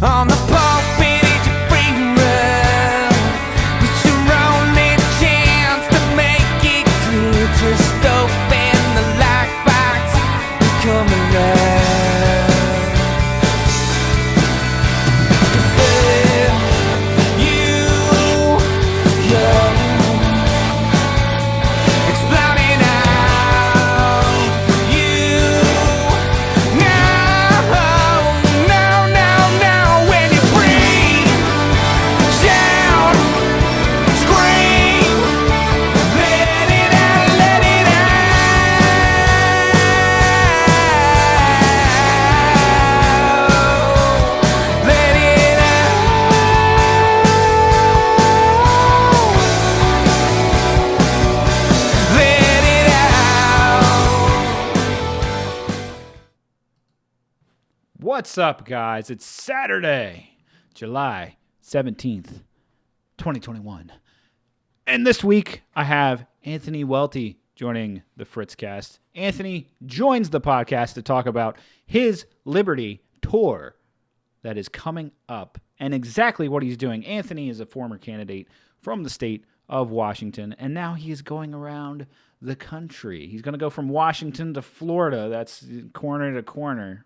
on the pulpit is your freedom. It's your only chance to make it clear. Just open the lockbox and come alive. 'Cause there you come, exploding out. You now, when you breathe, shout, scream, let it out, let it out, let it out, let it out. What's up, guys? It's Saturday, July 17th, 2021. And this week, I have Anthony Welti joining the FritzCast. Anthony joins the podcast to talk about his Liberty tour that is coming up and exactly what he's doing. Anthony is a former candidate from the state of Washington, and now he is going around the country. He's going to go from Washington to Florida. That's corner to corner.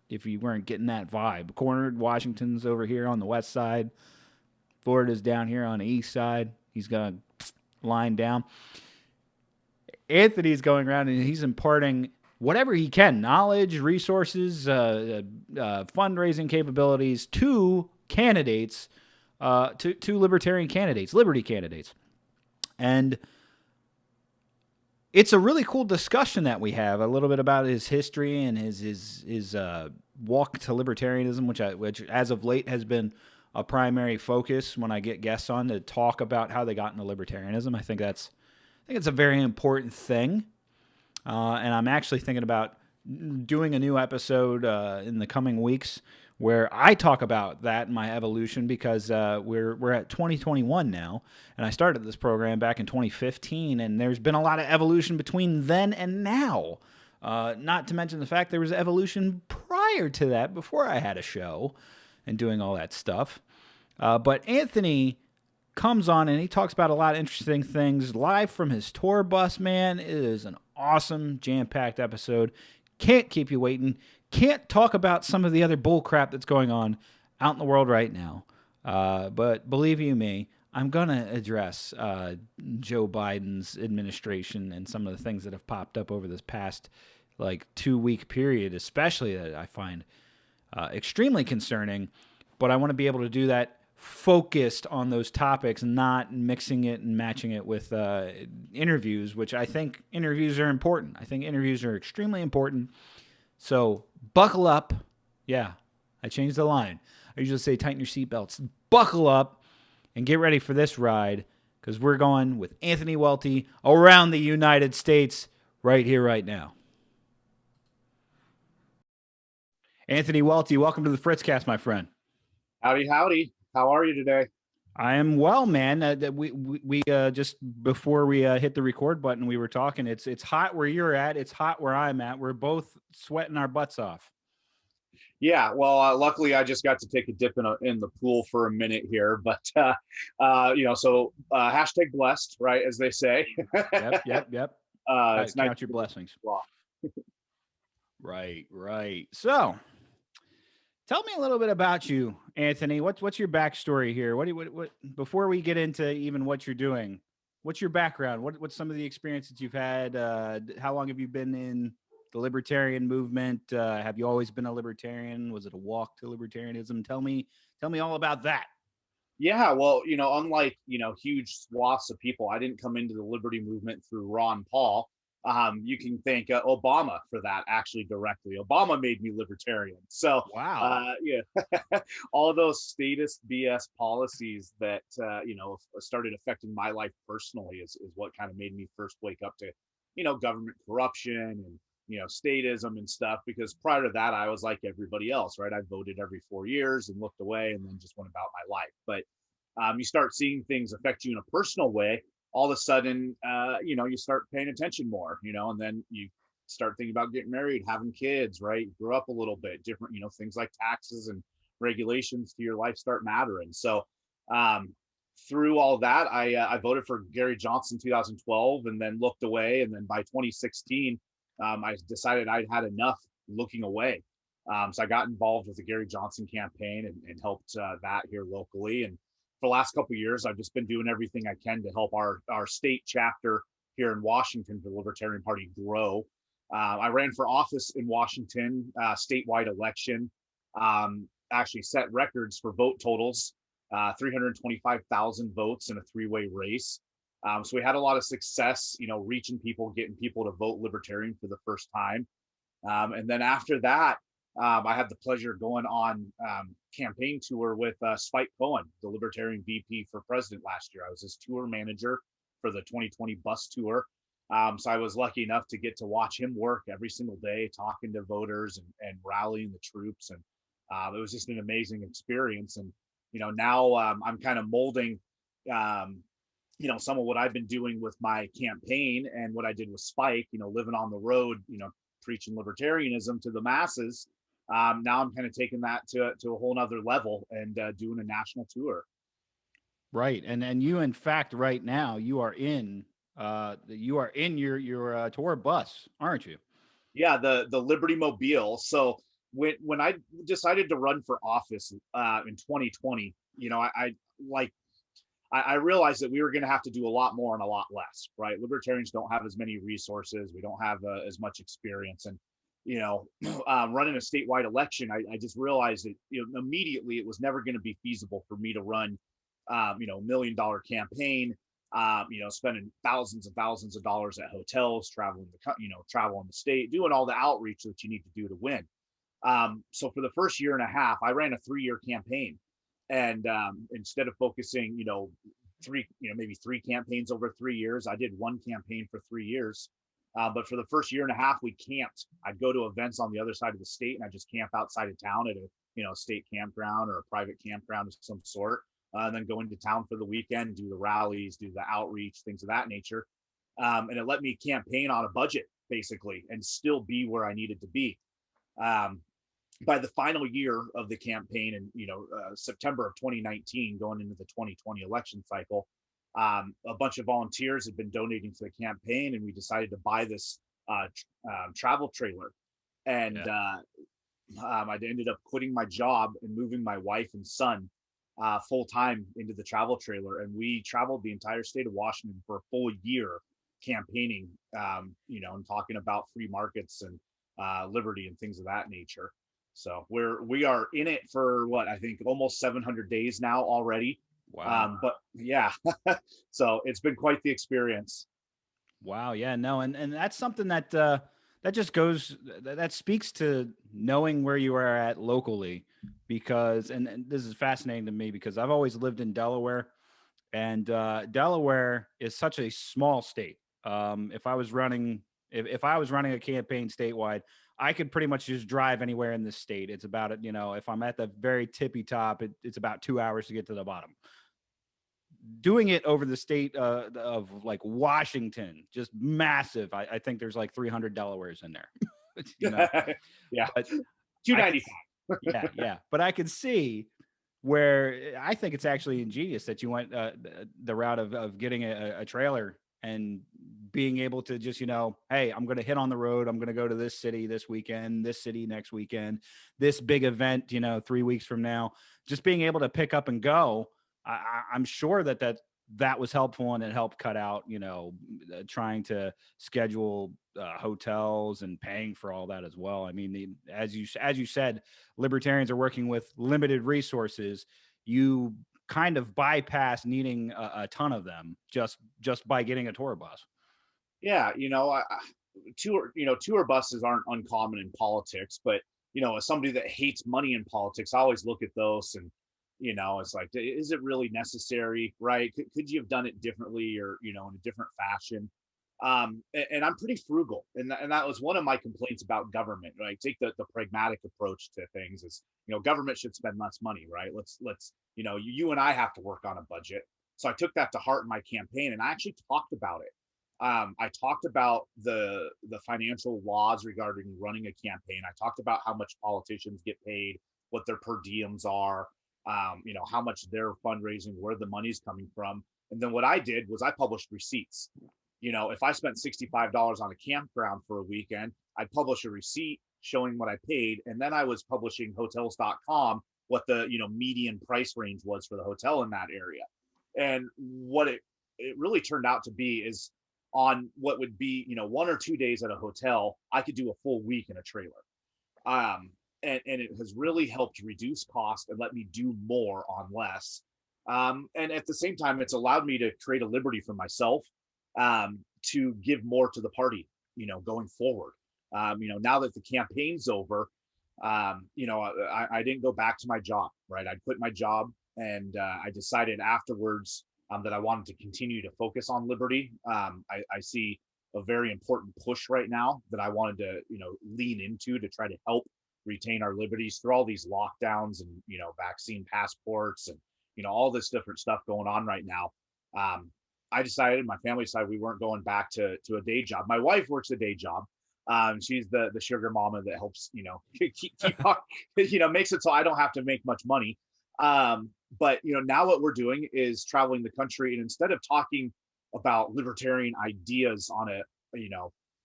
If you weren't getting that vibe, cornered Washington's over here on the west side, Florida's down here on the east side. He's gonna line down. Anthony's going around and he's imparting whatever he can, knowledge, resources, fundraising capabilities to candidates, to libertarian candidates, liberty candidates, and it's a really cool discussion that we have, a little bit about his history and his walk to libertarianism, which as of late has been a primary focus when I get guests on to talk about how they got into libertarianism. I think it's a very important thing, and I'm actually thinking about doing a new episode in the coming weeks where I talk about that and my evolution, because we're at 2021 now, and I started this program back in 2015, and there's been a lot of evolution between then and now. Not to mention the fact there was evolution prior to that, before I had a show and doing all that stuff. But Anthony comes on and he talks about a lot of interesting things live from his tour bus, man. It is an awesome, jam-packed episode. Can't keep you waiting. Can't talk about some of the other bull crap that's going on out in the world right now. But believe you me, I'm going to address Joe Biden's administration and some of the things that have popped up over this past 2-week period, especially, that I find extremely concerning. But I want to be able to do that focused on those topics, not mixing it and matching it with interviews, which I think interviews are important. I think interviews are extremely important. So buckle up. Yeah, I changed the line. I usually say tighten your seatbelts. Buckle up and get ready for this ride, because we're going with Anthony Welti around the United States right here, right now. Anthony Welti, welcome to the FritzCast, my friend. Howdy, howdy. How are you today? I am well, man. We just before we hit the record button, we were talking. It's hot where you're at. It's hot where I'm at. We're both sweating our butts off. Yeah, well, luckily I just got to take a dip in the pool for a minute here, but so hashtag blessed, right, as they say. Yep. It's count nice your blessings. Wow. Right. So, tell me a little bit about you, Anthony. What's your backstory here? What before we get into even what you're doing, what's your background? What's some of the experiences you've had? How long have you been in the libertarian movement? Have you always been a libertarian? Was it a walk to libertarianism? Tell me all about that. Yeah, well, unlike, huge swaths of people, I didn't come into the liberty movement through Ron Paul. You can thank Obama for that, actually, directly. Obama made me libertarian. So, wow. All of those statist BS policies that, started affecting my life personally is what kind of made me first wake up to, government corruption and, statism and stuff. Because prior to that, I was like everybody else, right? I voted every 4 years and looked away and then just went about my life. But you start seeing things affect you in a personal way. All of a sudden, you start paying attention more, and then you start thinking about getting married, having kids, right? You grew up a little bit different, things like taxes and regulations to your life start mattering. So through all that, I voted for Gary Johnson in 2012, and then looked away. And then by 2016, I decided I'd had enough looking away. So I got involved with the Gary Johnson campaign, and helped that here locally. And for the last couple of years, I've just been doing everything I can to help our state chapter here in Washington, the Libertarian Party, grow. I ran for office in Washington, statewide election, actually set records for vote totals, 325,000 votes in a three-way race. So we had a lot of success, reaching people, getting people to vote Libertarian for the first time. And then after that, I had the pleasure of going on campaign tour with Spike Cohen, the Libertarian VP for president last year. I was his tour manager for the 2020 bus tour. So I was lucky enough to get to watch him work every single day, talking to voters and rallying the troops. And it was just an amazing experience. And, now I'm kind of molding, some of what I've been doing with my campaign and what I did with Spike, living on the road, preaching libertarianism to the masses. Now I'm kind of taking that to a whole nother level and doing a national tour. Right. And you, in fact, right now, you are in your tour bus, aren't you? Yeah, the Liberty Mobile. So when I decided to run for office in 2020, I realized that we were going to have to do a lot more and a lot less, right? Libertarians don't have as many resources. We don't have as much experience. And, running a statewide election, I just realized that, immediately it was never going to be feasible for me to run, $1 million campaign, spending thousands and thousands of dollars at hotels, traveling the state, doing all the outreach that you need to do to win. So for the first year and a half, I ran a 3-year campaign. And instead of focusing, maybe 3 campaigns over 3 years, I did 1 campaign for 3 years. But for the first year and a half, we camped. I'd go to events on the other side of the state, and I just camp outside of town at a state campground or a private campground of some sort. And then go into town for the weekend, do the rallies, do the outreach, things of that nature. And it let me campaign on a budget, basically, and still be where I needed to be. By the final year of the campaign in September of 2019, going into the 2020 election cycle, a bunch of volunteers had been donating to the campaign, and we decided to buy this travel trailer. And I ended up quitting my job and moving my wife and son full time into the travel trailer, and we traveled the entire state of Washington for a full year campaigning, and talking about free markets and liberty and things of that nature. So we are in it for what I think almost 700 days now already. Wow. But yeah, so it's been quite the experience. Wow. Yeah. No. And that's something that that speaks to knowing where you are at locally, because and this is fascinating to me because I've always lived in Delaware, and Delaware is such a small state. If I was running a campaign statewide, I could pretty much just drive anywhere in the state. It's about it, if I'm at the very tippy top, it's about 2 hours to get to the bottom. Doing it over the state of like Washington, just massive. I think there's like 300 Delawares in there. Yeah, but 295. Yeah. But I could see where I think it's actually ingenious that you went the route of getting a trailer and being able to just, hey, I'm going to hit on the road. I'm going to go to this city this weekend, this city next weekend, this big event, 3 weeks from now. Just being able to pick up and go. I'm sure that was helpful, and it helped cut out, trying to schedule hotels and paying for all that as well. I mean, as you said, libertarians are working with limited resources. You kind of bypass needing a ton of them just by getting a tour bus. Yeah, tour buses aren't uncommon in politics, but as somebody that hates money in politics, I always look at those and it's like, is it really necessary, right? Could you have done it differently or, in a different fashion? And I'm pretty frugal. And that was one of my complaints about government, right? Take the pragmatic approach to things is, government should spend less money, right? Let's you and I have to work on a budget. So I took that to heart in my campaign, and I actually talked about it. I talked about the financial laws regarding running a campaign. I talked about how much politicians get paid, what their per diems are, how much they're fundraising, where the money's coming from. And then what I did was I published receipts. If I spent $65 on a campground for a weekend, I'd publish a receipt showing what I paid. And then I was publishing hotels.com, what the, median price range was for the hotel in that area. And what it really turned out to be is on what would be, 1 or 2 days at a hotel, I could do a full week in a trailer. And it has really helped reduce cost and let me do more on less. And at the same time, it's allowed me to create a liberty for myself, to give more to the party, going forward. Now that the campaign's over, I didn't go back to my job, right? I quit my job, and I decided afterwards that I wanted to continue to focus on liberty. I see a very important push right now that I wanted to, lean into to try to help retain our liberties through all these lockdowns and, vaccine passports and, all this different stuff going on right now. I decided, my family decided we weren't going back to a day job. My wife works a day job. She's the sugar mama that helps, keep makes it so I don't have to make much money. But now what we're doing is traveling the country, and instead of talking about libertarian ideas on a,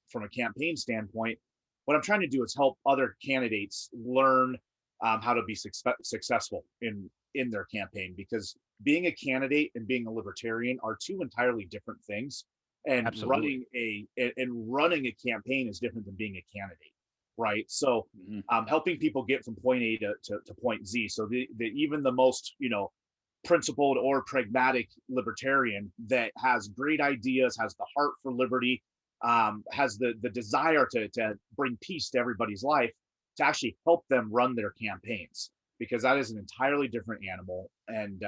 from a campaign standpoint, what I'm trying to do is help other candidates learn how to be successful in their campaign, because being a candidate and being a libertarian are two entirely different things. And Absolutely. running a campaign is different than being a candidate, right? So helping people get from point A to point Z. So even the most, principled or pragmatic libertarian that has great ideas, has the heart for liberty, has the desire to bring peace to everybody's life, to actually help them run their campaigns, because that is an entirely different animal. And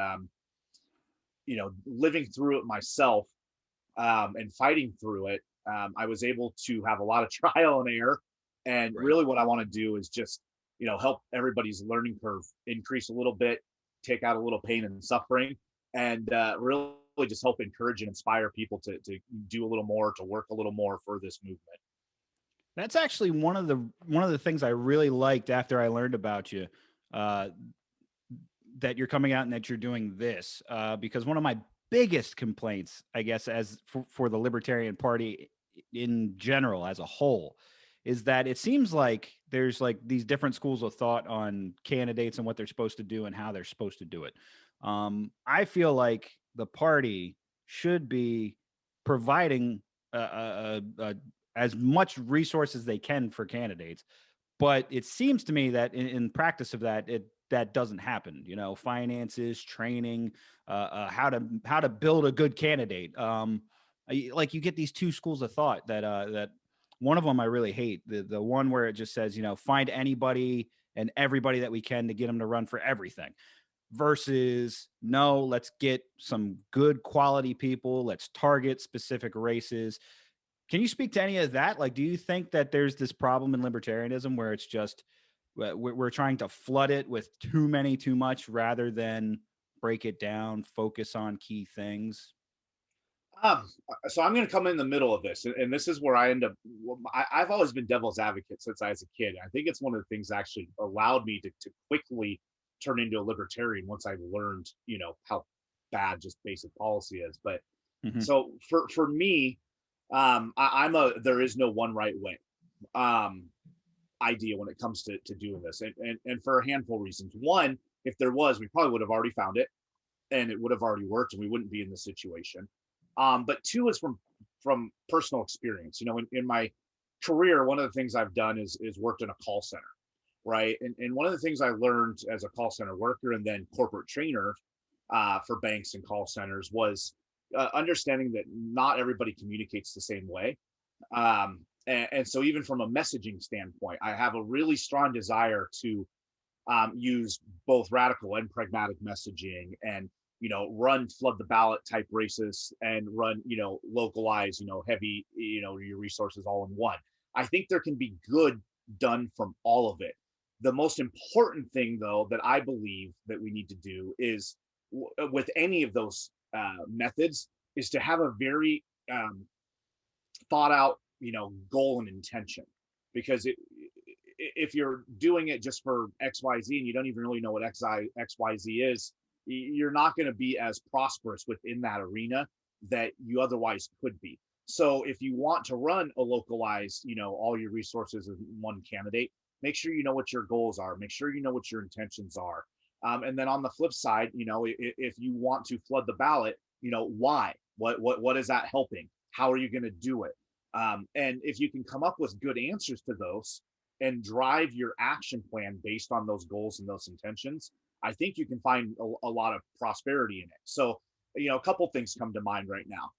living through it myself, and fighting through it, I was able to have a lot of trial and error. And really what I want to do is just, help everybody's learning curve increase a little bit, take out a little pain and suffering, and really just help encourage and inspire people to do a little more, to work a little more for this movement. That's actually one of the things I really liked after I learned about you, that you're coming out and that you're doing this, because one of my biggest complaints, I guess, as for the Libertarian Party in general as a whole, is that it seems like there's like these different schools of thought on candidates and what they're supposed to do and how they're supposed to do it. I feel like the party should be providing as much resources they can for candidates, but it seems to me that in practice of that, that doesn't happen. Finances, training, how to build a good candidate. Like you get these two schools of thought that one of them I really hate, the one where it just says, find anybody and everybody that we can to get them to run for everything, versus no, let's get some good quality people. Let's target specific races. Can you speak to any of that? Like, do you think that there's this problem in libertarianism where it's just we're trying to flood it with too much rather than break it down, focus on key things? So I'm going to come in the middle of this, and this is where I end up. I've always been devil's advocate since I was a kid. I think it's one of the things that actually allowed me to quickly turn into a libertarian once I learned, how bad just basic policy is. But so for me, I'm a there is no one right way idea when it comes to doing this, and for a handful of reasons. One, if there was, we probably would have already found it, and it would have already worked, and we wouldn't be in this situation. But two is from personal experience. In my career, one of the things I've done is worked in a call center, right? And one of the things I learned as a call center worker and then corporate trainer for banks and call centers was understanding that not everybody communicates the same way. And so even from a messaging standpoint, I have a really strong desire to use both radical and pragmatic messaging, and run flood the ballot type races, and run localize heavy your resources all in one. I think there can be good done from all of it. The most important thing, though, that I believe that we need to do is with any of those methods is to have a very thought out goal and intention, because if you're doing it just for XYZ and you don't even really know what XYZ is, you're not going to be as prosperous within that arena that you otherwise could be. So if you want to run a localized, all your resources in one candidate, make sure you know what your goals are. Make sure you know what your intentions are. And then on the flip side, if you want to flood the ballot, why? What is that helping? How are you going to do it? And if you can come up with good answers to those and drive your action plan based on those goals and those intentions, I think you can find a lot of prosperity in it. So, a couple things come to mind right now.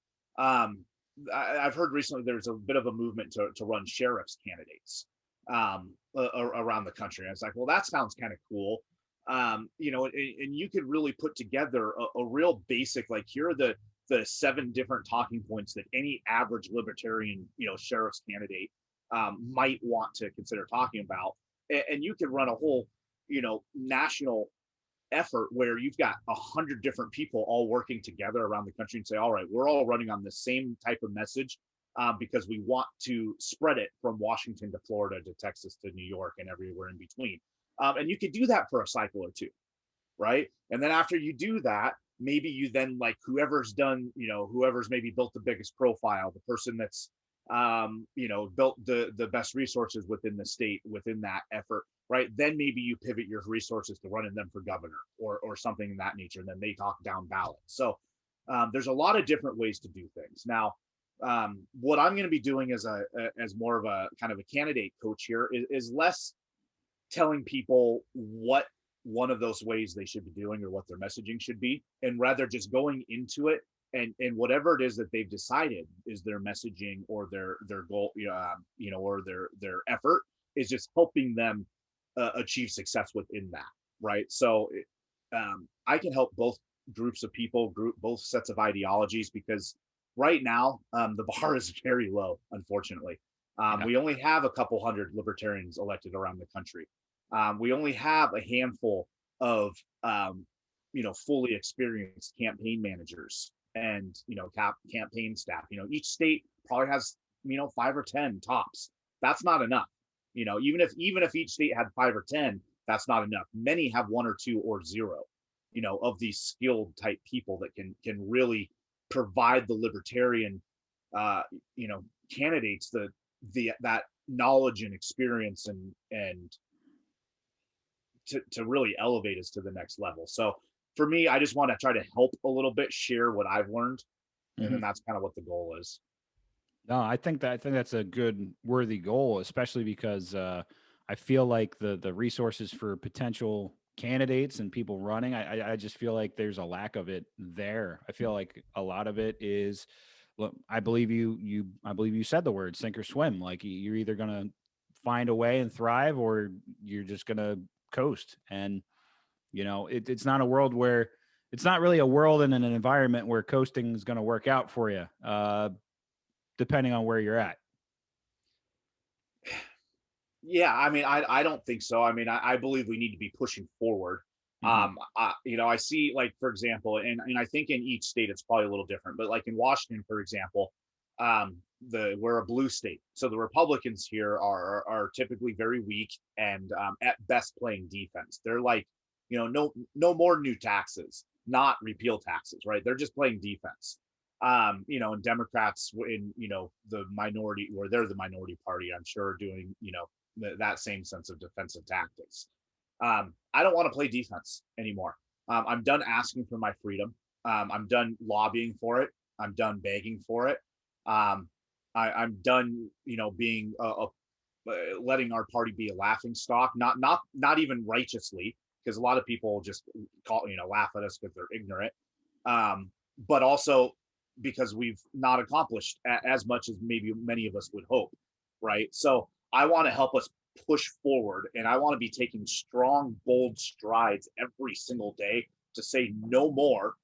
I've heard recently there's a bit of a movement to run sheriff's candidates around the country. And it's like, well, that sounds kind of cool. And you could really put together a real basic, like, here are the 7 different talking points that any average libertarian, sheriff's candidate might want to consider talking about. And you could run a whole, national effort where you've got 100 different people all working together around the country and say, all right, we're all running on the same type of message because we want to spread it from Washington to Florida to Texas to New York and everywhere in between. And you could do that for a cycle or two, right? And then after you do that, maybe you then, like, whoever's maybe built the biggest profile, the person that's built the best resources within the state within that effort, right? Then maybe you pivot your resources to running them for governor or something in that nature, and then they talk down ballot. So there's a lot of different ways to do things. Now, what I'm going to be doing as more of a kind of a candidate coach here is less telling people what one of those ways they should be doing or what their messaging should be, and rather just going into it and whatever it is that they've decided is their messaging or their goal, or their effort, is just helping them achieve success within that, right? So I can help both groups of people, both sets of ideologies, because right now the bar is very low, unfortunately. We only have a couple hundred libertarians elected around the country. We only have a handful of fully experienced campaign managers and campaign staff. Each state probably has 5 or 10 tops. That's not enough. Even if each state had 5 or 10, that's not enough. Many have 1 or 2 or 0 of these skilled type people that can really provide the libertarian candidates that knowledge and experience and to really elevate us to the next level. So for me, I just want to try to help a little bit, share what I've learned, and then that's kind of what the goal is. No, I think that's a good, worthy goal, especially because I feel like the resources for potential candidates and people running, I just feel like there's a lack of it there. I feel like a lot of it is, look, I believe you said the word sink or swim. Like, you're either gonna find a way and thrive, or you're just gonna coast. And it's not a world where, it's not really a world and an environment where coasting is going to work out for you, depending on where you're at. Yeah, I mean, I don't think so. I mean, I believe we need to be pushing forward. I see, like, for example, and I think in each state it's probably a little different, but like in Washington, for example, we're a blue state, so the Republicans here are typically very weak and at best playing defense. They're like, no more new taxes, not repeal taxes, right? They're just playing defense. And Democrats in the minority, or they're the minority party, I'm sure, doing that same sense of defensive tactics. I don't want to play defense anymore. I'm done asking for my freedom. I'm done lobbying for it. I'm done begging for it. I'm done, being letting our party be a laughing stock, not even righteously, because a lot of people just laugh at us because they're ignorant, but also because we've not accomplished as much as maybe many of us would hope, right? So I want to help us push forward, and I want to be taking strong, bold strides every single day to say no more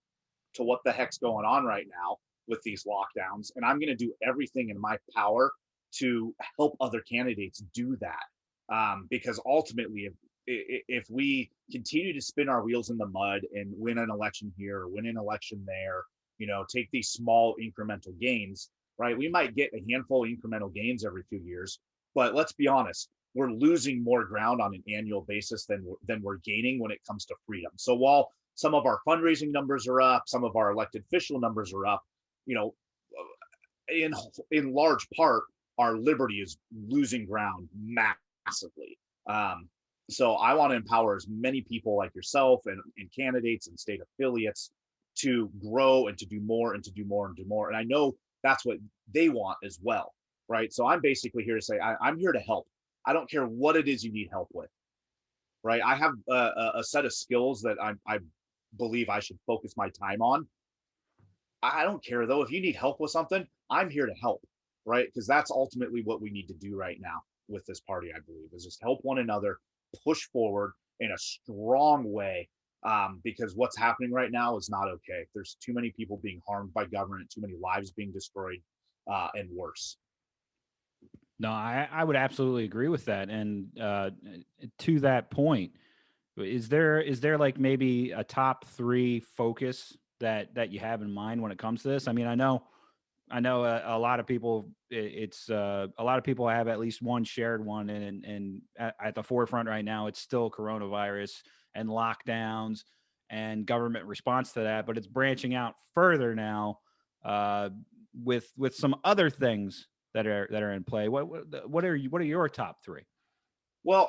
to what the heck's going on right now with these lockdowns. And I'm going to do everything in my power to help other candidates do that. Because ultimately, if we continue to spin our wheels in the mud and win an election here or win an election there, take these small incremental gains, right? We might get a handful of incremental gains every few years, but let's be honest, we're losing more ground on an annual basis than we're gaining when it comes to freedom. So while some of our fundraising numbers are up, some of our elected official numbers are up, you know, in large part, our liberty is losing ground massively. So I want to empower as many people like yourself and candidates and state affiliates to grow and to do more and to do more and do more. And I know that's what they want as well, right? So I'm basically here to say I'm here to help. I don't care what it is you need help with, right? I have a set of skills that I believe I should focus my time on. I don't care though, if you need help with something, I'm here to help, right? Because that's ultimately what we need to do right now with this party, I believe, is just help one another push forward in a strong way, because what's happening right now is not okay. There's too many people being harmed by government, too many lives being destroyed, and worse. No, I would absolutely agree with that. And to that point, is there like maybe a top 3 focus that you have in mind when it comes to this? I mean, I know a lot of people. It's a lot of people have at least one shared one, and at the forefront right now, it's still coronavirus and lockdowns and government response to that. But it's branching out further now with some other things that are in play. What are your top 3? Well,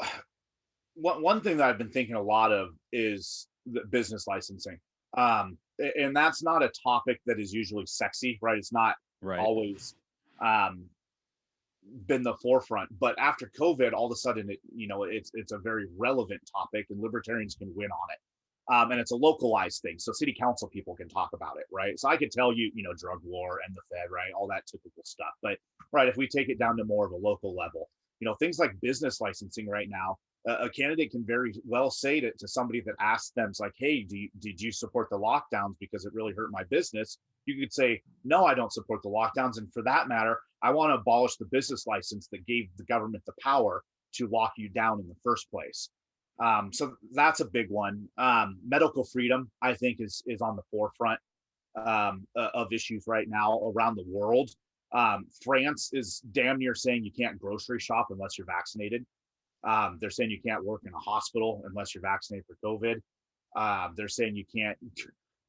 one thing that I've been thinking a lot of is the business licensing. And that's not a topic that is usually sexy, right? It's not always been the forefront, but after COVID, all of a sudden, it's a very relevant topic, and libertarians can win on it. And it's a localized thing, so city council people can talk about it, right? So I could tell you, drug war and the Fed, right, all that typical stuff. But right, if we take it down to more of a local level, things like business licensing right now, a candidate can very well say to somebody that asks them, it's like, hey, did you support the lockdowns because it really hurt my business? You could say, no, I don't support the lockdowns. And for that matter, I want to abolish the business license that gave the government the power to lock you down in the first place. So that's a big one. Medical freedom, I think, is on the forefront of issues right now around the world. France is damn near saying you can't grocery shop unless you're vaccinated. They're saying you can't work in a hospital unless you're vaccinated for COVID. They're saying you can't,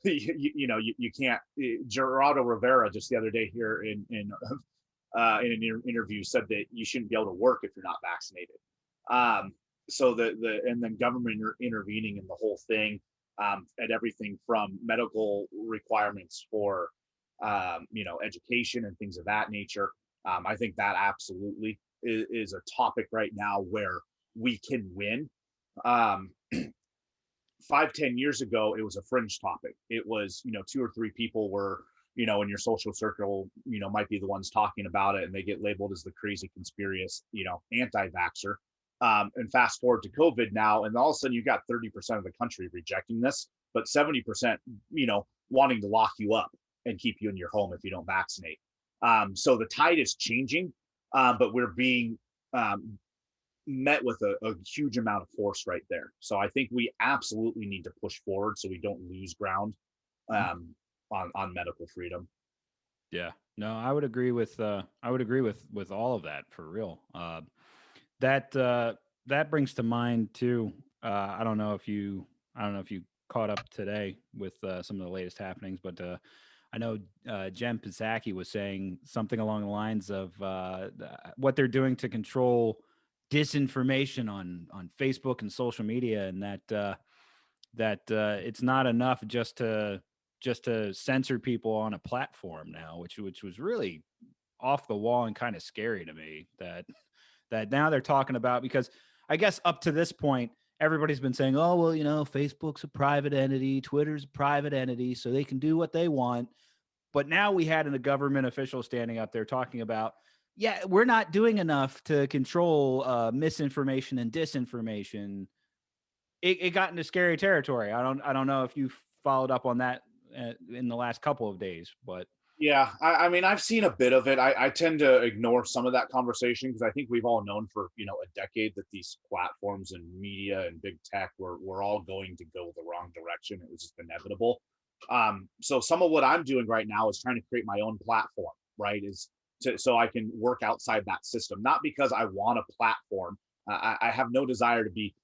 you can't. Gerardo Rivera just the other day here in an interview said that you shouldn't be able to work if you're not vaccinated. So and then government intervening in the whole thing, at everything from medical requirements for, education and things of that nature. I think that absolutely is a topic right now where we can win. 5-10 years ago, it was a fringe topic. It was, 2 or 3 people were, in your social circle, might be the ones talking about it, and they get labeled as the crazy conspiracy, anti-vaxxer. And fast forward to COVID now, and all of a sudden you got 30% of the country rejecting this, but 70%, wanting to lock you up and keep you in your home if you don't vaccinate. So the tide is changing, but we're being met with a huge amount of force right there. So I think we absolutely need to push forward so we don't lose ground on medical freedom. Yeah, no, I would agree with all of that for real. That brings to mind too. I don't know if you caught up today with some of the latest happenings, but I know Jen Psaki was saying something along the lines of what they're doing to control disinformation on Facebook and social media, and that it's not enough just to censor people on a platform now, which was really off the wall and kind of scary to me. That now they're talking about, because I guess up to this point, everybody's been saying, oh, well, Facebook's a private entity, Twitter's a private entity, so they can do what they want. But now we had a government official standing up there talking about, yeah, we're not doing enough to control misinformation and disinformation. It got into scary territory. I don't know if you followed up on that in the last couple of days, but. Yeah, I mean, I've seen a bit of it. I tend to ignore some of that conversation because I think we've all known for, a decade that these platforms and media and big tech were all going to go the wrong direction. It was just inevitable. So some of what I'm doing right now is trying to create my own platform, right? So I can work outside that system, not because I want a platform. I have no desire to be,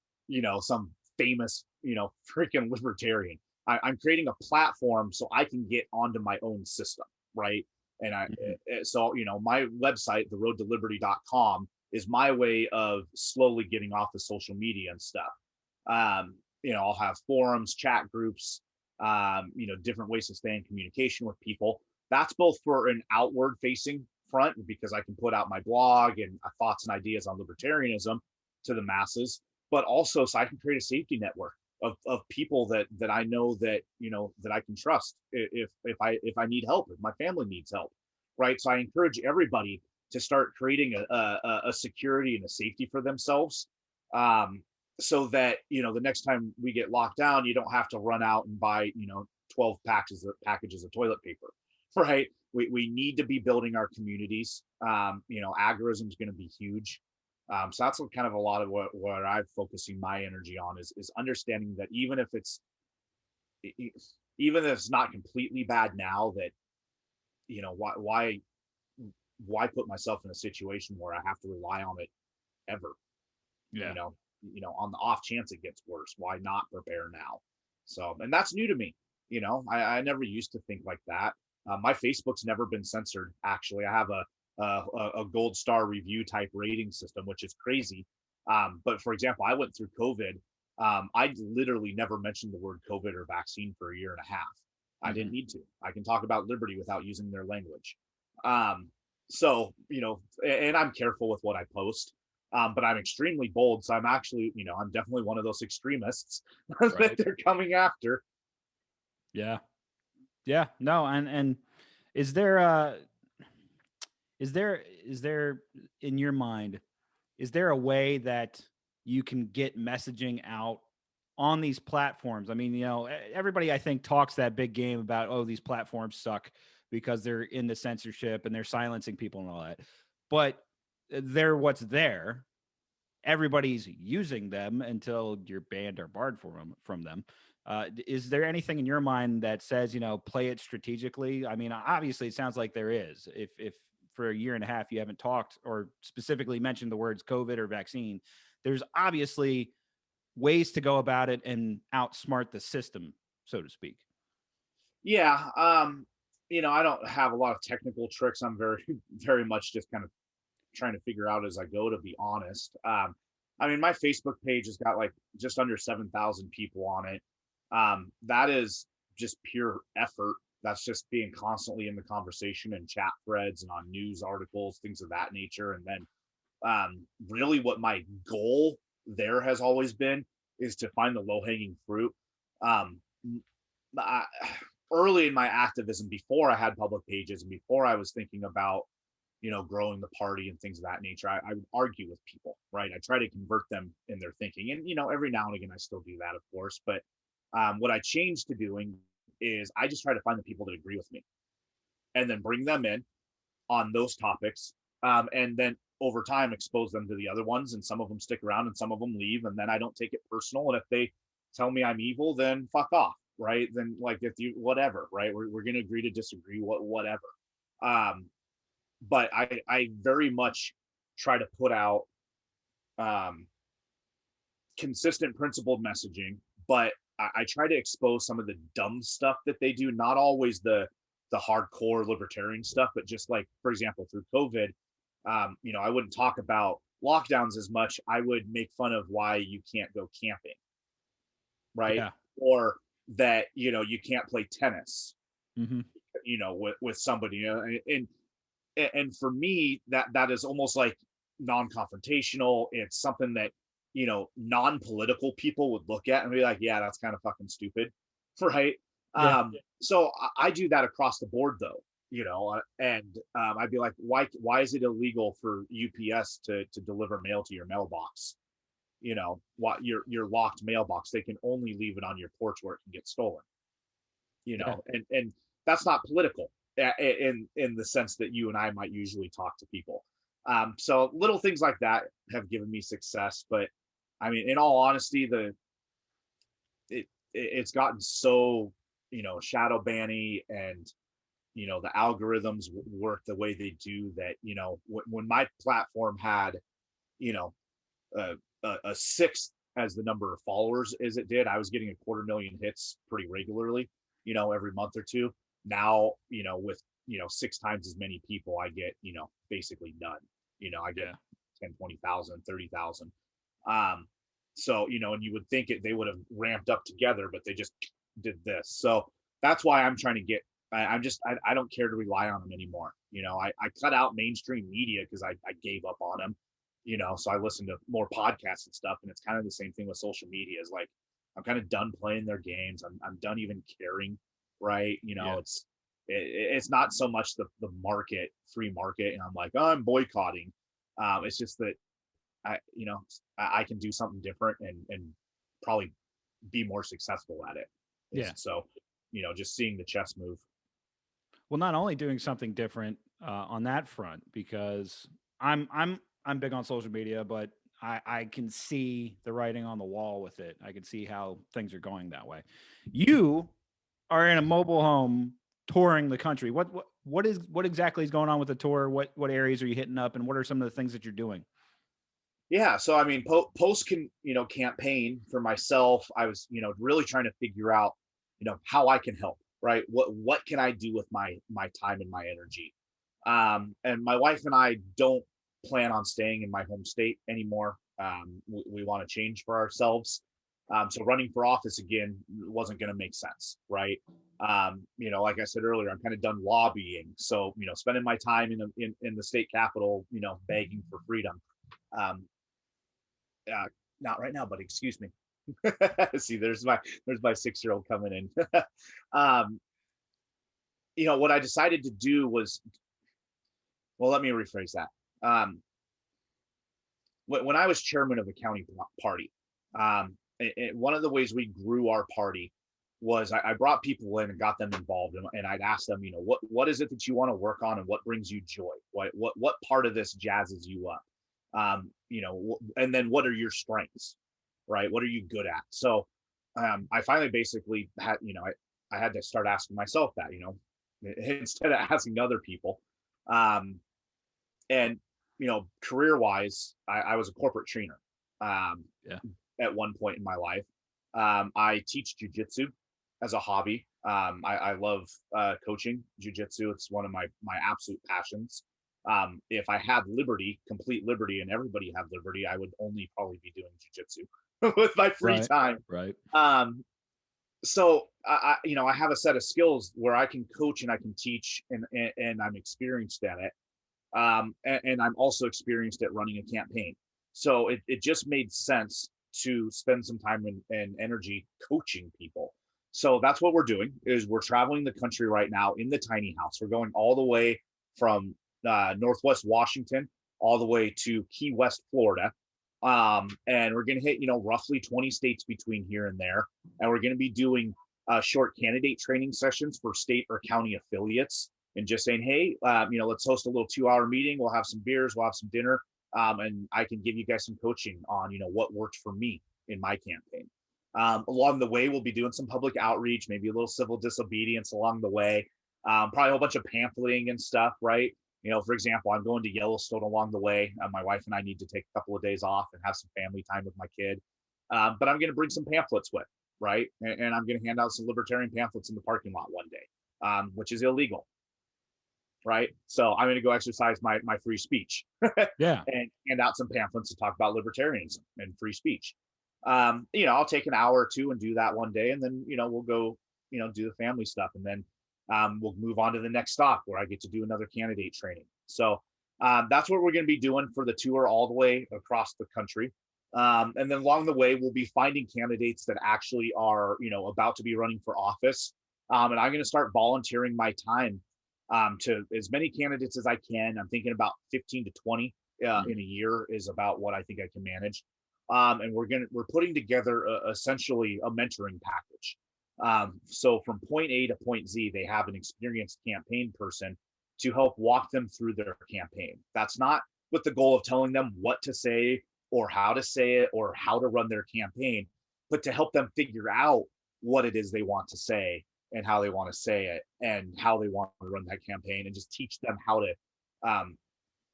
some famous, freaking libertarian. I'm creating a platform so I can get onto my own system, right? And so, my website, theroadtoliberty.com, is my way of slowly getting off the social media and stuff. I'll have forums, chat groups, different ways to stay in communication with people. That's both for an outward facing front, because I can put out my blog and thoughts and ideas on libertarianism to the masses, but also so I can create a safety network of people that I know that, that I can trust if I need help, if my family needs help, right? So I encourage everybody to start creating a security and a safety for themselves, so that, the next time we get locked down, you don't have to run out and buy, 12 packages of toilet paper, right? We need to be building our communities. Agorism is going to be huge. So that's kind of a lot of what I'm focusing my energy on is understanding that even if it's not completely bad now, that, why put myself in a situation where I have to rely on it ever? Yeah. On the off chance it gets worse, why not prepare now? So, and that's new to me. I never used to think like that. My Facebook's never been censored. Actually, I have a gold star review type rating system, which is crazy. But for example, I went through COVID. I literally never mentioned the word COVID or vaccine for a year and a half. I didn't need to. I can talk about liberty without using their language. So, and I'm careful with what I post. But I'm extremely bold. So I'm actually, I'm definitely one of those extremists that they're coming after. Yeah. Yeah. No. And is there in your mind, is there a way that you can get messaging out on these platforms? I mean, everybody I think talks that big game about, oh, these platforms suck because they're into censorship and they're silencing people and all that. But they're what's there. Everybody's using them until you're banned or barred from them. Is there anything in your mind that says, play it strategically? I mean, obviously it sounds like there is. If for a year and a half you haven't talked or specifically mentioned the words COVID or vaccine, there's obviously ways to go about it and outsmart the system, so to speak. Yeah. I don't have a lot of technical tricks. I'm very, very much just kind of trying to figure out as I go, to be honest. I mean, my Facebook page has got like just under 7,000 people on it. That is just pure effort. That's just being constantly in the conversation and chat threads and on news articles, things of that nature. And then really what my goal there has always been is to find the low-hanging fruit. Early in my activism, before I had public pages and before I was thinking about growing the party and things of that nature, I would argue with people, right? I try to convert them in their thinking. And, every now and again, I still do that, of course. But what I changed to doing is I just try to find the people that agree with me and then bring them in on those topics. And then over time, expose them to the other ones. And some of them stick around and some of them leave. And then I don't take it personal. And if they tell me I'm evil, then fuck off, right? Then like, if you, whatever, right? We're going to agree to disagree, whatever. But I very much try to put out consistent, principled messaging, but I try to expose some of the dumb stuff that they do, not always the hardcore libertarian stuff, but just like, for example, through COVID, I wouldn't talk about lockdowns as much. I would make fun of why you can't go camping, right? Yeah. Or that, you can't play tennis, Mm-hmm. with somebody, and for me, that is almost like non-confrontational. It's something that, non-political people would look at and be like, yeah, that's kind of fucking stupid, right? Yeah. So I do that across the board, though, and I'd be like, why is it illegal for UPS to deliver mail to your mailbox? What your locked mailbox, they can only leave it on your porch where it can get stolen. Yeah. And that's not political in the sense that you and I might usually talk to people. So little things like that have given me success. But I mean, in all honesty, it's gotten so, shadow banny, and, the algorithms work the way they do that, when my platform had, a sixth as the number of followers as it did. I was getting 250,000 hits pretty regularly, every month or two. Now, with 6 times as many people, I get, basically none. I get 10, 20,000, 30,000. So, and you would think they would have ramped up together, but they just did this. So that's why I'm trying to get, I don't care to rely on them anymore. I cut out mainstream media because I gave up on them, so I listen to more podcasts and stuff. And it's kind of the same thing with social media. Is like, I'm kind of done playing their games. I'm done even caring. Right. It's not so much the market, free market. And I'm like, oh, I'm boycotting. It's just that I can do something different and probably be more successful at it. Yeah. So, just seeing the chess move. Well, not only doing something different on that front, because I'm big on social media, but I can see the writing on the wall with it. I can see how things are going that way. You are in a mobile home touring the country. What exactly is going on with the tour? What areas are you hitting up, and what are some of the things that you're doing? Yeah, so I mean, post campaign for myself, I was really trying to figure out how I can help. Right, what can I do with my time and my energy? And my wife and I don't plan on staying in my home state anymore. We want to change for ourselves. So running for office again wasn't going to make sense, right? Like I said earlier, I'm kind of done lobbying. So spending my time in the state capitol, begging for freedom. Not right now, but excuse me. See, there's my 6-year-old coming in. What I decided to do was, well, let me rephrase that. When I was chairman of the county party, one of the ways we grew our party was I brought people in and got them involved, and I'd ask them, what is it that you want to work on and what brings you joy? What part of this jazzes you up? And then what are your strengths, right? What are you good at? So I finally basically had, I had to start asking myself that, instead of asking other people. And, career wise, I was a corporate trainer at one point in my life. I teach jujitsu as a hobby. I love coaching jujitsu. It's one of my absolute passions. If I had complete liberty, and everybody had liberty, I would only probably be doing jujitsu with my free time. Right. So I have a set of skills where I can coach and I can teach, and I'm experienced at it. And I'm also experienced at running a campaign. So it just made sense to spend some time and energy coaching people. So that's what we're doing. Is we're traveling the country right now in the tiny house. We're going all the way from Northwest Washington all the way to Key West, Florida. And we're going to hit, roughly 20 states between here and there. And we're going to be doing short candidate training sessions for state or county affiliates, and just saying, hey, let's host a little 2-hour meeting. We'll have some beers, we'll have some dinner. And I can give you guys some coaching on, what worked for me in my campaign. Along the way, we'll be doing some public outreach, maybe a little civil disobedience along the way. Probably a whole bunch of pamphleting and stuff, right? For example, I'm going to Yellowstone along the way. My wife and I need to take a couple of days off and have some family time with my kid. But I'm going to bring some pamphlets with, right? And I'm going to hand out some libertarian pamphlets in the parking lot one day, which is illegal, right? So I'm going to go exercise my free speech and hand out some pamphlets to talk about libertarianism and free speech. I'll take an hour or two and do that one day. And then, we'll go, do the family stuff. And then we'll move on to the next stop where I get to do another candidate training. So that's what we're going to be doing for the tour all the way across the country. And then along the way, we'll be finding candidates that actually are, about to be running for office. And I'm going to start volunteering my time to as many candidates as I can. I'm thinking about 15 to 20 in a year is about what I think I can manage. And we're putting together essentially a mentoring package. So from point A to point Z, they have an experienced campaign person to help walk them through their campaign. That's not with the goal of telling them what to say or how to say it or how to run their campaign, but to help them figure out what it is they want to say and how they want to say it and how they want to run that campaign, and just teach them how to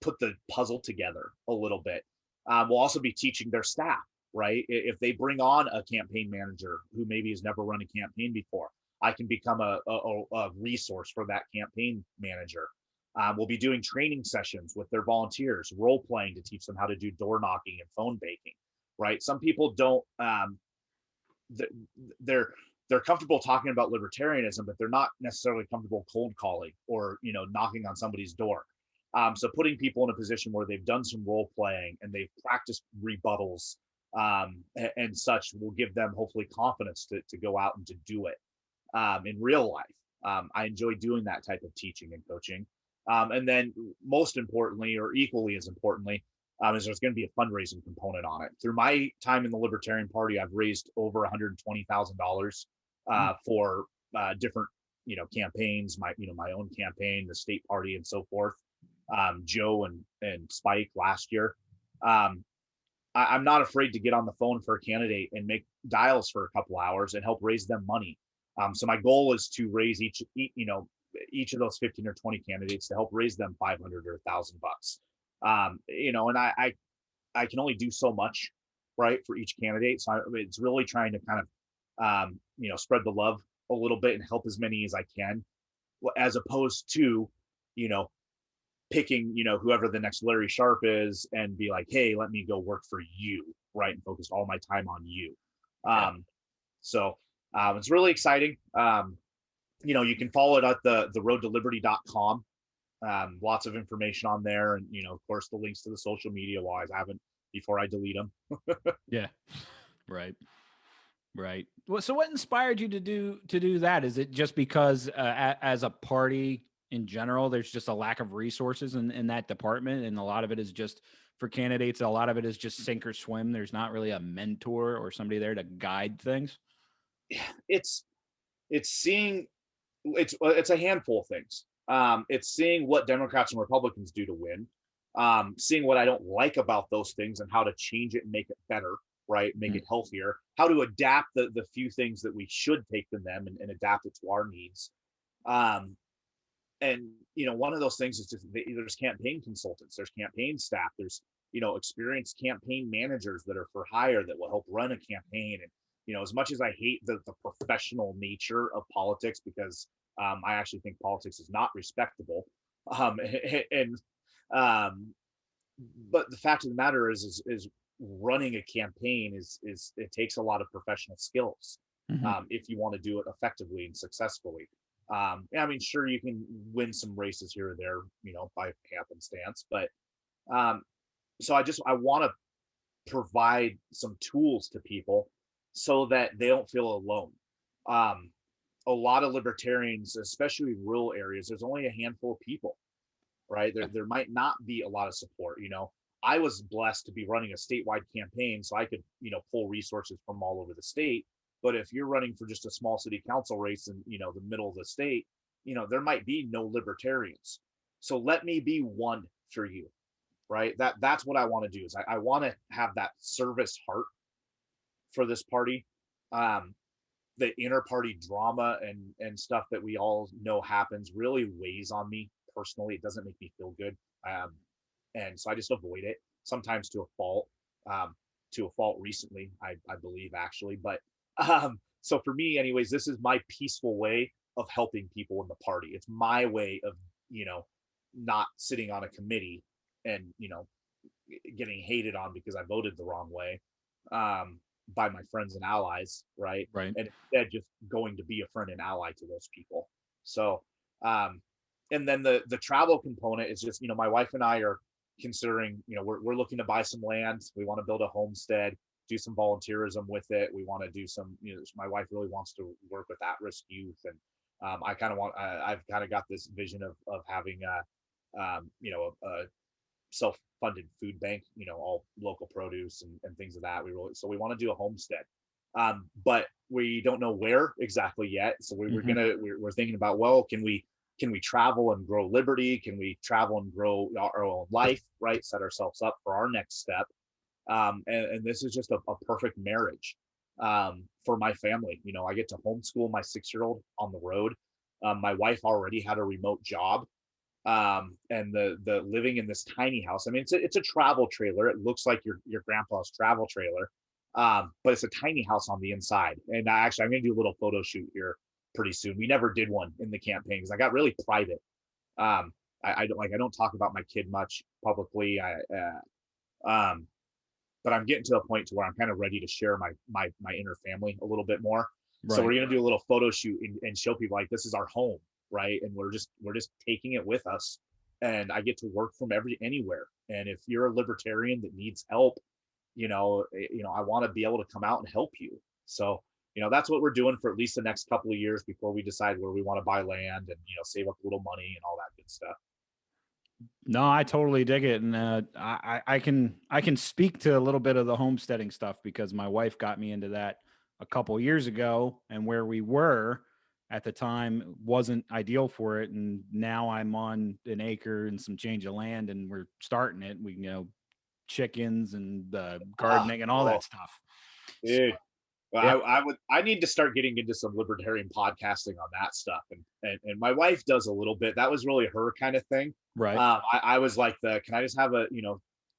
put the puzzle together a little bit. We'll also be teaching their staff, right? If they bring on a campaign manager who maybe has never run a campaign before, I can become a resource for that campaign manager. We'll be doing training sessions with their volunteers, role playing to teach them how to do door knocking and phone baking, right? Some people don't, they're comfortable talking about libertarianism, but they're not necessarily comfortable cold calling or, knocking on somebody's door. So putting people in a position where they've done some role playing and they've practiced rebuttals and such will give them hopefully confidence to go out and to do it in real life. I enjoy doing that type of teaching and coaching. And then most importantly, or equally as importantly, is there's going to be a fundraising component on it. Through my time in the Libertarian Party, I've raised over $120,000 for different, campaigns, my own campaign, the state party, and so forth. Joe and Spike last year. I'm not afraid to get on the phone for a candidate and make dials for a couple hours and help raise them money. So my goal is to raise each of those 15 or 20 candidates to help raise them 500 or $1,000. And I can only do so much, right, for each candidate. So it's really trying to kind of, spread the love a little bit and help as many as I can, as opposed to, picking, whoever the next Larry Sharp is and be like, hey, let me go work for you, right, and focus all my time on you. So it's really exciting. You can follow it at the roadtoliberty.com. Lots of information on there, and of course the links to the social media wise. I haven't before I delete them. Yeah, right. Well, so what inspired you to do that? Is it just because as a party in general, there's just a lack of resources in that department, and a lot of it is just for candidates. A lot of it is just sink or swim. There's not really a mentor or somebody there to guide things. It's seeing it's a handful of things. It's seeing what Democrats and Republicans do to win, seeing what I don't like about those things and how to change it and make it better, right? Make it healthier, how to adapt the few things that we should take from them and adapt it to our needs. And one of those things is just there's campaign consultants, there's campaign staff, there's experienced campaign managers that are for hire that will help run a campaign. And as much as I hate the professional nature of politics, because I actually think politics is not respectable, but the fact of the matter is running a campaign is it takes a lot of professional skills if you want to do it effectively and successfully. Sure, you can win some races here or there, by happenstance, but so I want to provide some tools to people so that they don't feel alone. A lot of libertarians, especially rural areas, there's only a handful of people, right? There might not be a lot of support. I was blessed to be running a statewide campaign, so I could, pull resources from all over the state. But if you're running for just a small city council race in, the middle of the state, there might be no libertarians. So let me be one for you, right? That's what I want to do is I want to have that service heart for this party. The inter-party drama and stuff that we all know happens really weighs on me personally. It doesn't make me feel good. And so I just avoid it, sometimes to a fault recently, I believe actually. But so for me anyways, this is my peaceful way of helping people in the party. It's my way of, not sitting on a committee and, getting hated on because I voted the wrong way by my friends and allies, right? And instead just going to be a friend and ally to those people. So and then the travel component is just, my wife and I are considering, we're looking to buy some land. We want to build a homestead, do some volunteerism with it. We want to do some, my wife really wants to work with at-risk youth. And I kind of want, I've kind of got this vision of having a self-funded food bank, all local produce and things of that. So we want to do a homestead, but we don't know where exactly yet. So we're thinking about, well, can we travel and grow Liberty? Can we travel and grow our own life, right? Set ourselves up for our next step. And this is just a perfect marriage for my family. I get to homeschool my 6-year-old on the road. My wife already had a remote job and the living in this tiny house. I mean, it's a travel trailer. It looks like your grandpa's travel trailer, but it's a tiny house on the inside. And I'm going to do a little photo shoot here pretty soon. We never did one in the campaign because I got really private. I don't talk about my kid much publicly. But I'm getting to a point to where I'm kind of ready to share my inner family a little bit more. Right. So we're going to do a little photo shoot and show people like this is our home, right? And we're just taking it with us, and I get to work from anywhere. And if you're a libertarian that needs help, I want to be able to come out and help you. So, that's what we're doing for at least the next couple of years before we decide where we want to buy land and, save up a little money and all that good stuff. No, I totally dig it. And I can speak to a little bit of the homesteading stuff because my wife got me into that a couple of years ago, and where we were at the time wasn't ideal for it. And now I'm on an acre and some change of land, and we're starting it. We, chickens and gardening and all that stuff. Dude. Well, yeah. I need to start getting into some libertarian podcasting on that stuff. And my wife does a little bit. That was really her kind of thing. Right. I was like can I just have a,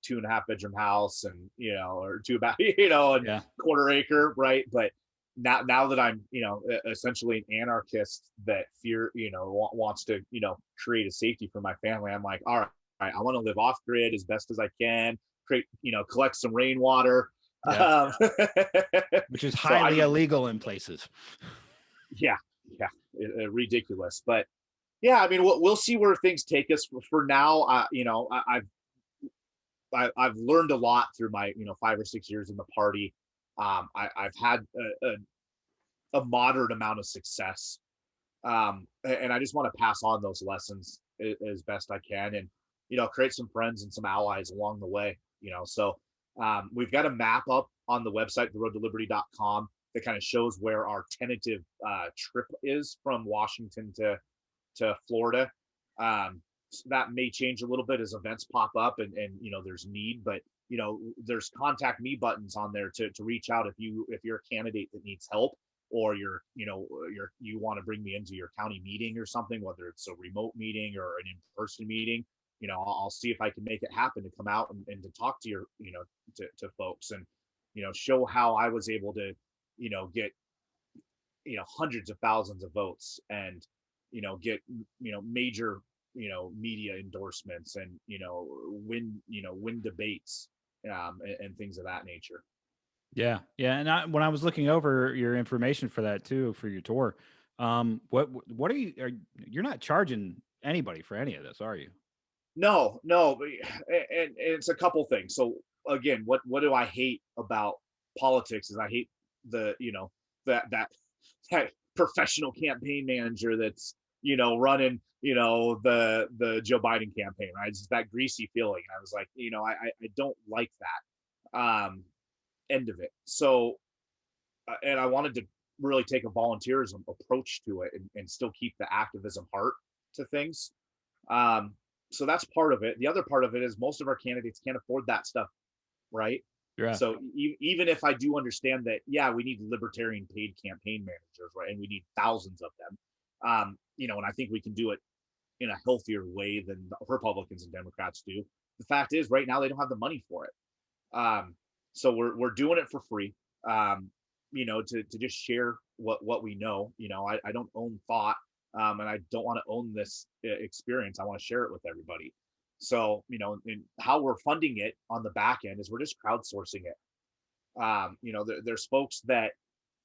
2.5 bedroom house and, or and quarter acre. Right. But now that I'm, essentially an anarchist that wants to, create a safety for my family, I'm like, all right, I want to live off grid as best as I can, collect some rainwater. Yeah. Which is highly illegal in places. Yeah, ridiculous. But yeah, I mean, we'll see where things take us. For now, I've learned a lot through my 5 or 6 years in the party. I've had a moderate amount of success, and I just want to pass on those lessons as best I can, and create some friends and some allies along the way. So. We've got a map up on the website, theroadtoliberty.com, that kind of shows where our tentative trip is from Washington to Florida. So that may change a little bit as events pop up and there's need, but there's contact me buttons on there to reach out if you're a candidate that needs help, or you want to bring me into your county meeting or something, whether it's a remote meeting or an in-person meeting. I'll see if I can make it happen to come out and to talk to your, to folks and, show how I was able to, get, hundreds of thousands of votes and, get, major, media endorsements and, win debates and things of that nature. Yeah. Yeah. And when I was looking over your information for that too, for your tour, what are you're not charging anybody for any of this, are you? No, and it's a couple things. So again, what do I hate about politics is I hate the that professional campaign manager that's running the Joe Biden campaign, right? It's just that greasy feeling. And I was like, I don't like that end of it. So and I wanted to really take a volunteerism approach to it and still keep the activism heart to things. So that's part of it. The other part of it is most of our candidates can't afford that stuff, right? Yeah. So even if I do understand that, we need libertarian paid campaign managers, right? And we need thousands of them, and I think we can do it in a healthier way than the Republicans and Democrats do. The fact is, right now they don't have the money for it. So we're doing it for free, to just share what we know. I don't own thought. And I don't want to own this experience. I want to share it with everybody. So, and how we're funding it on the back end is we're just crowdsourcing it. There's folks that,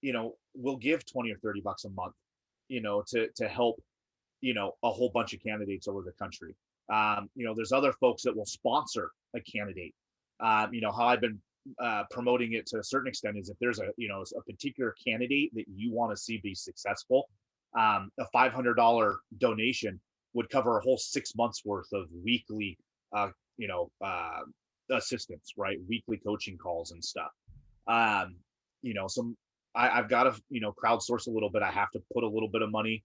will give 20 or 30 bucks a month, to help, a whole bunch of candidates over the country. There's other folks that will sponsor a candidate. How I've been promoting it to a certain extent is if there's a particular candidate that you want to see be successful, a $500 donation would cover a whole 6 months worth of weekly, assistance, right? Weekly coaching calls and stuff. I've got to, crowdsource a little bit. I have to put a little bit of money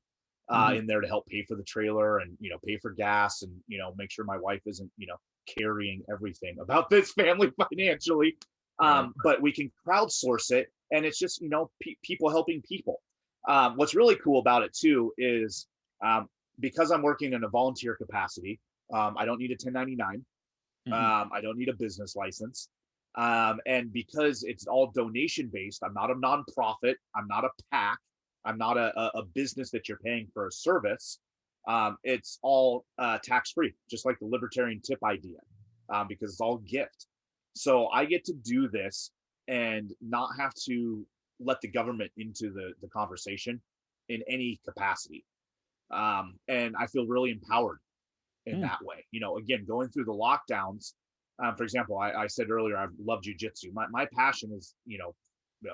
in there to help pay for the trailer and, pay for gas and, make sure my wife isn't, carrying everything about this family financially. But we can crowdsource it, and it's just, people helping people. What's really cool about it too is because I'm working in a volunteer capacity, I don't need a 1099. I don't need a business license. And because it's all donation based, I'm not a nonprofit. I'm not a PAC. I'm not a business that you're paying for a service. It's all tax free, just like the libertarian tip idea, because it's all gift. So I get to do this and not have to let the government into the conversation in any capacity. And I feel really empowered in that way. Again, going through the lockdowns, for example, I said earlier, I love jujitsu. My passion is,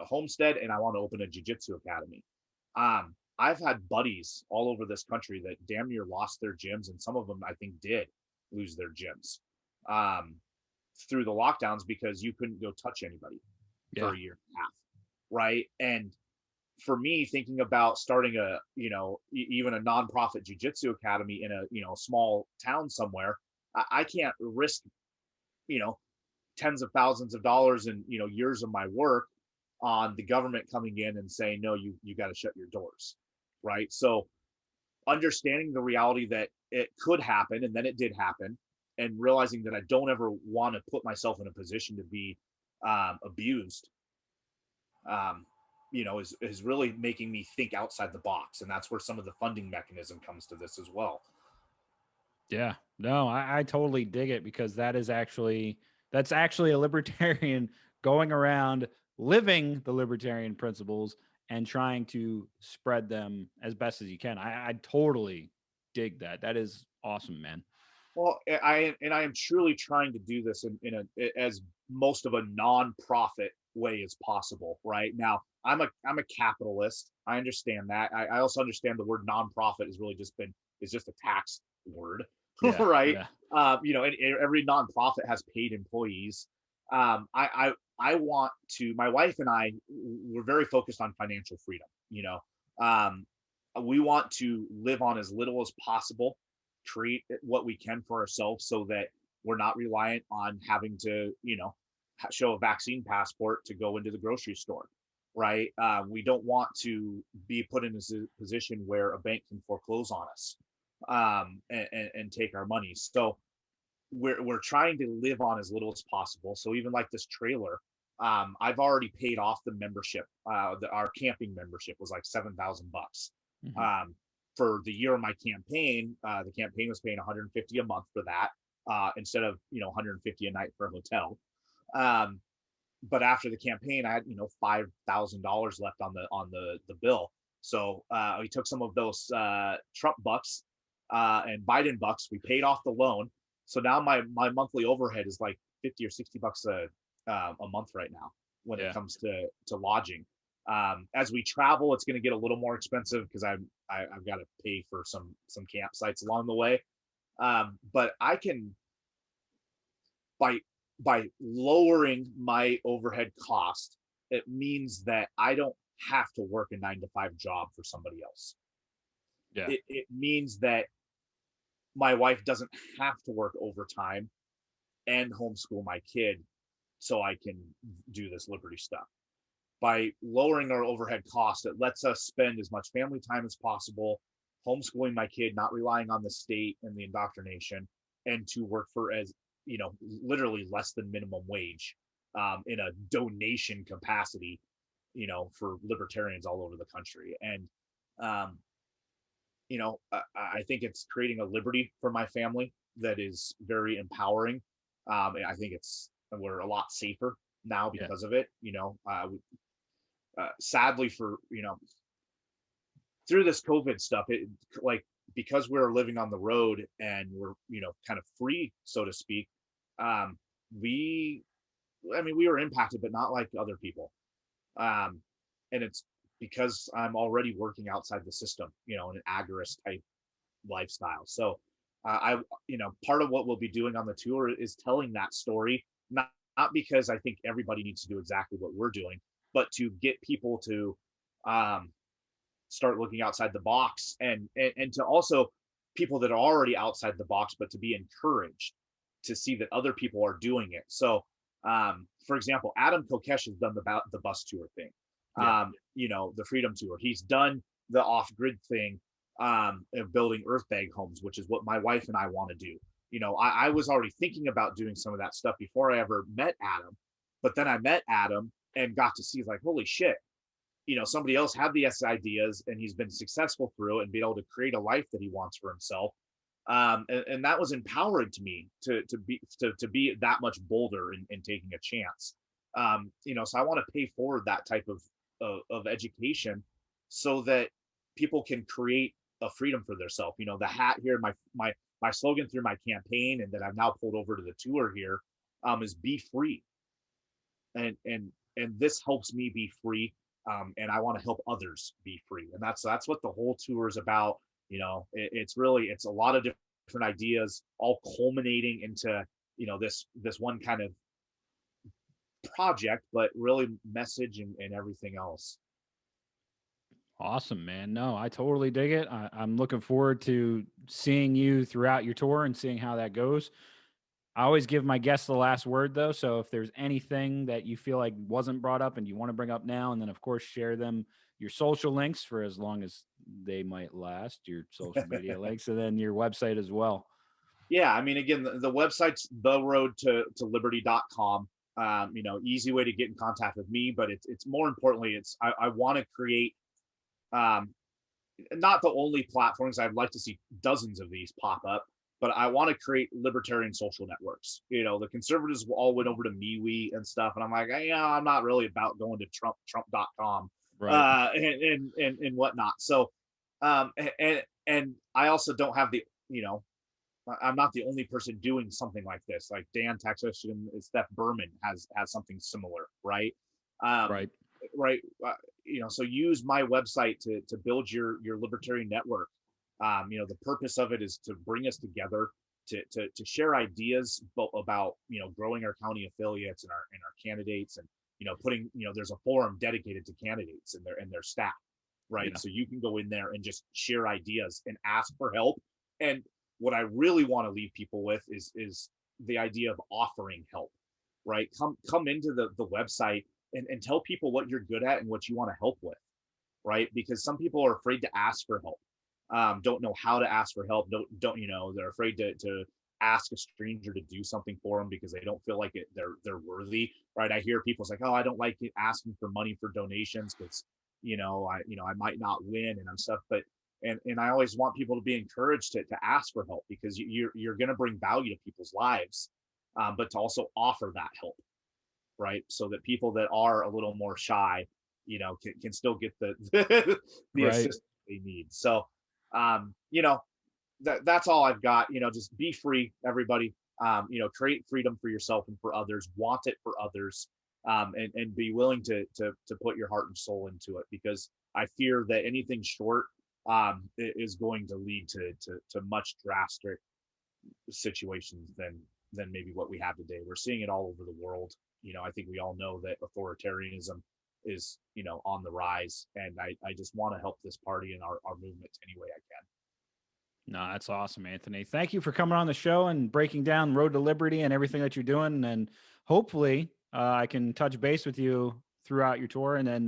homestead, and I want to open a jujitsu academy. I've had buddies all over this country that damn near lost their gyms, and some of them I think did lose their gyms through the lockdowns because you couldn't go touch anybody for a year and a half, right? And for me, thinking about starting even a nonprofit jujitsu academy in a small town somewhere, I can't risk, tens of thousands of dollars and, years of my work on the government coming in and saying, no, you got to shut your doors. Right. So understanding the reality that it could happen, and then it did happen, and realizing that I don't ever want to put myself in a position to be abused, is really making me think outside the box. And that's where some of the funding mechanism comes to this as well. Yeah, no, I totally dig it, because that's actually a libertarian going around living the libertarian principles and trying to spread them as best as you can. I totally dig that. That is awesome, man. Well, I am truly trying to do this in as most of a non-profit way as possible. Right now, I'm a capitalist. I understand that. I also understand the word non-profit is just a tax word, right? Yeah. Every nonprofit has paid employees. I want to. My wife and I, we're very focused on financial freedom. We want to live on as little as possible, create what we can for ourselves, so that we're not reliant on having to, show a vaccine passport to go into the grocery store, right? We don't want to be put in a position where a bank can foreclose on us and take our money. So we're trying to live on as little as possible. So even like this trailer, I've already paid off the membership. Our camping membership was like $7,000. For the year of my campaign, the campaign was paying $150 a month for that, instead of $150 a night for a hotel. But after the campaign, I had $5,000 left on the bill. So we took some of those Trump bucks and Biden bucks. We paid off the loan. So now my monthly overhead is like $50 or $60 a month right now when it comes to lodging. As we travel, it's going to get a little more expensive because I've got to pay for some campsites along the way. But I can, by lowering my overhead cost, it means that I don't have to work a 9-to-5 job for somebody else. Yeah. It means that my wife doesn't have to work overtime and homeschool my kid so I can do this Liberty stuff. By lowering our overhead cost, it lets us spend as much family time as possible, homeschooling my kid, not relying on the state and the indoctrination, and to work for, as literally less than minimum wage, in a donation capacity, for libertarians all over the country. And I think it's creating a liberty for my family that is very empowering. I think we're a lot safer now because of it. Sadly, through this COVID stuff, because we're living on the road and we're kind of free, so to speak, we were impacted, but not like other people. And it's because I'm already working outside the system, in an agorist type lifestyle. So part of what we'll be doing on the tour is telling that story, not because I think everybody needs to do exactly what we're doing, but to get people to start looking outside the box, and to also people that are already outside the box, but to be encouraged to see that other people are doing it. So, for example, Adam Kokesh has done the bus tour thing, the Freedom Tour. He's done the off-grid thing of building earth bag homes, which is what my wife and I want to do. I was already thinking about doing some of that stuff before I ever met Adam, but then I met Adam and got to see, like, holy shit, somebody else had these ideas and he's been successful through it and be able to create a life that he wants for himself. And that was empowering to me to be that much bolder in taking a chance. So I want to pay forward that type of education so that people can create a freedom for themselves. The hat here, my slogan through my campaign, and that I've now pulled over to the tour here, is be free. And this helps me be free. And I want to help others be free. And that's what the whole tour is about. It's a lot of different ideas all culminating into, this one kind of project, but really message and everything else. Awesome, man. No, I totally dig it. I'm looking forward to seeing you throughout your tour and seeing how that goes. I always give my guests the last word, though. So if there's anything that you feel like wasn't brought up and you want to bring up now, and then, of course, share them, your social links for as long as they might last, your social media links, and then your website as well. Yeah. I mean, again, the website's theroadtoliberty.com. Easy way to get in contact with me, but it's more importantly, I want to create, not the only platforms. I'd like to see dozens of these pop up, but I want to create libertarian social networks. The conservatives all went over to MeWe and stuff, and I'm like, I'm not really about going to trump.com, right. And whatnot. So, and I also don't have I'm not the only person doing something like this. Like Dan Texas and Steph Berman has something similar, right? Right. Right. So use my website to build your libertarian network. The purpose of it is to bring us together, to share ideas about, growing our county affiliates and our candidates, and, putting, there's a forum dedicated to candidates and their staff, right? Yeah. So you can go in there and just share ideas and ask for help. And what I really want to leave people with is the idea of offering help, right? Come into the website and tell people what you're good at and what you want to help with, right? Because some people are afraid to ask for help. Don't know how to ask for help. Don't they're afraid to ask a stranger to do something for them because they don't feel like they're worthy, right? I hear people say, "Oh, I don't like asking for money for donations because I might not win and stuff." But and I always want people to be encouraged to ask for help, because you're going to bring value to people's lives, but to also offer that help, right? So that people that are a little more shy, can still get the Right. assistance they need. So, that's all I've got. Just be free, everybody. Create freedom for yourself and for others. Want it for others, and be willing to put your heart and soul into it, because I fear that anything short is going to lead to much drastic situations than maybe what we have today. We're seeing it all over the world. I think we all know that authoritarianism is, on the rise, and I just want to help this party and our movement any way I can. No, that's awesome, Anthony. Thank you for coming on the show and breaking down Road to Liberty and everything that you're doing. And hopefully I can touch base with you throughout your tour, and then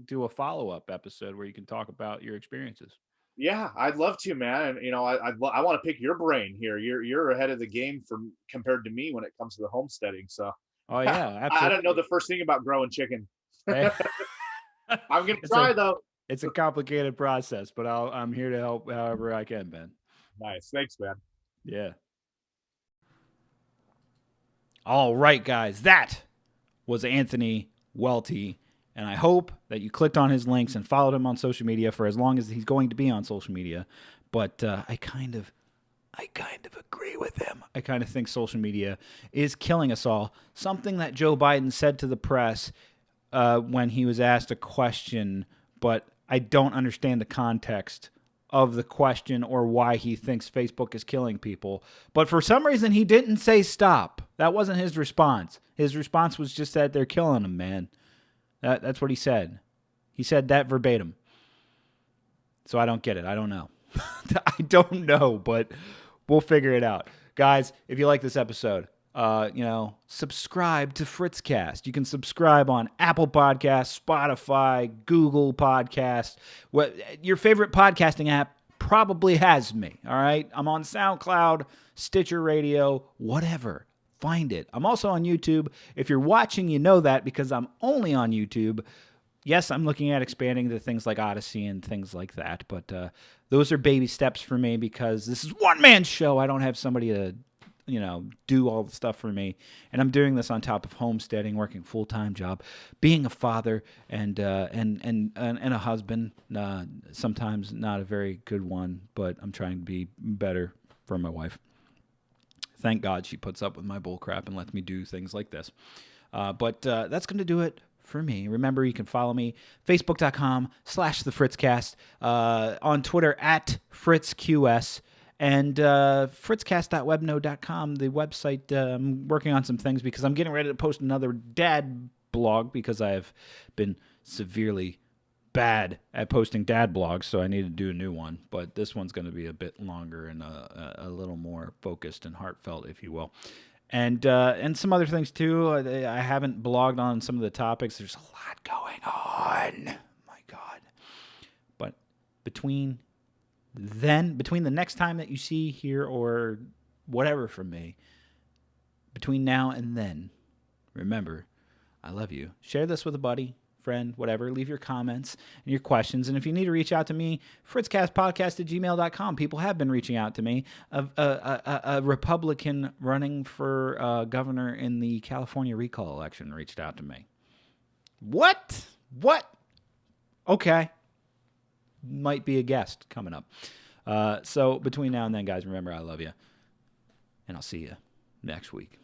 do a follow-up episode where you can talk about your experiences. Yeah, I'd love to, man. And I want to pick your brain here. You're ahead of the game compared to me when it comes to the homesteading. So, Oh yeah, absolutely. I don't know the first thing about growing chicken. Hey. I'm gonna try though. It's a complicated process, but I'm here to help however I can, Ben. Nice, thanks, man. Yeah. All right, guys, that was Anthony Welti, and I hope that you clicked on his links and followed him on social media for as long as he's going to be on social media. But I kind of agree with him. I kind of think social media is killing us all. Something that Joe Biden said to the press when he was asked a question, but I don't understand the context of the question or why he thinks Facebook is killing people. But for some reason, he didn't say stop. That wasn't his response. His response was just that they're killing him, man. That's what he said. He said that verbatim. So I don't get it. I don't know. I don't know, but we'll figure it out. Guys, if you like this episode, subscribe to FritzCast. You can subscribe on Apple Podcasts, Spotify, Google Podcasts, your favorite podcasting app probably has me, all right? I'm on SoundCloud, Stitcher Radio, whatever. Find it. I'm also on YouTube. If you're watching, you know that because I'm only on YouTube. Yes, I'm looking at expanding to things like Odyssey and things like that, but those are baby steps for me because this is one-man show. I don't have somebody to, do all the stuff for me, and I'm doing this on top of homesteading, working full-time job, being a father, and a husband. Sometimes not a very good one, but I'm trying to be better for my wife. Thank God she puts up with my bullcrap and lets me do things like this. But that's going to do it for me. Remember, you can follow me, facebook.com/thefritzcast, on Twitter @FritzQS, and fritzcast.webnode.com, the website. I'm working on some things because I'm getting ready to post another dad blog because I've been severely bad at posting dad blogs, so I need to do a new one. But this one's going to be a bit longer and a little more focused and heartfelt, if you will. And some other things, too. I haven't blogged on some of the topics. There's a lot going on. My God. But between the next time that you see, hear, or whatever from me, between now and then, remember, I love you. Share this with a buddy, friend, whatever. Leave your comments and your questions. And if you need to reach out to me, fritzcastpodcast@gmail.com. People have been reaching out to me. A Republican running for governor in the California recall election reached out to me. What? Okay. Might be a guest coming up. So between now and then, guys, remember, I love you. And I'll see you next week.